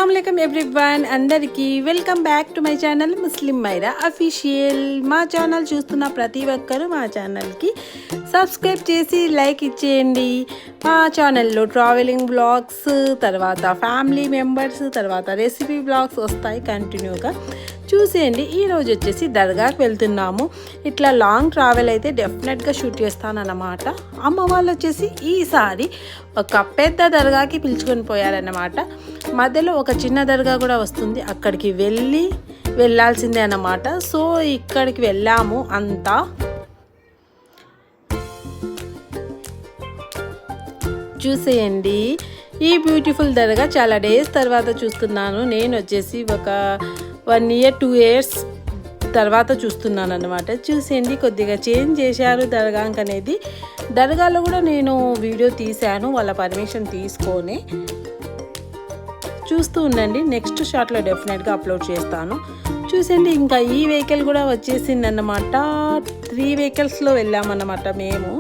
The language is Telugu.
अस्सलामुअलैकुम एवरीवन अंदरिकी welcome back to my channel Muslim Maira official. మా ఛానల్ చూస్తున్న ప్రతి ఒక్కరు మా ఛానల్కి సబ్స్క్రైబ్ చేసి లైక్ ఇచ్చేయండి। మా ఛానల్లో ట్రావెలింగ్ బ్లాగ్స్, తర్వాత ఫ్యామిలీ మెంబర్స్, తర్వాత రెసిపీ బ్లాగ్స్ వస్తాయి, కంటిన్యూగా చూసేయండి। ఈరోజు వచ్చేసి దర్గాకి వెళ్తున్నాము। ఇట్లా లాంగ్ ట్రావెల్ అయితే డెఫినెట్గా షూట్ చేస్తానన్నమాట। అమ్మ వాళ్ళు వచ్చేసి ఈసారి ఒక పెద్ద దర్గాకి పిలుచుకొని పోయారన్నమాట। మధ్యలో ఒక చిన్న దర్గా కూడా వస్తుంది, అక్కడికి వెళ్ళాల్సిందే అన్నమాట। సో ఇక్కడికి వెళ్ళాము అంతా। చూసేయండి, ఈ బ్యూటిఫుల్ దర్గా చాలా డేస్ తర్వాత చూస్తున్నాను। నేను వచ్చేసి ఒక 1 year 2 years తర్వాత చూస్తున్నాను అన్నమాట। చూసేయండి, కొద్దిగా చేంజ్ చేశారు దర్గా అనేది। దర్గాలో కూడా నేను వీడియో తీశాను వాళ్ళ పర్మిషన్ తీసుకొని। చూస్తూ ఉండండి, నెక్స్ట్ షాట్లో డెఫినెట్గా అప్లోడ్ చేస్తాను। చూసేయండి, ఇంకా ఈ వెహికల్ కూడా వచ్చేసింది అన్నమాట। 3 వెహికల్స్లో వెళ్ళామన్నమాట మేము।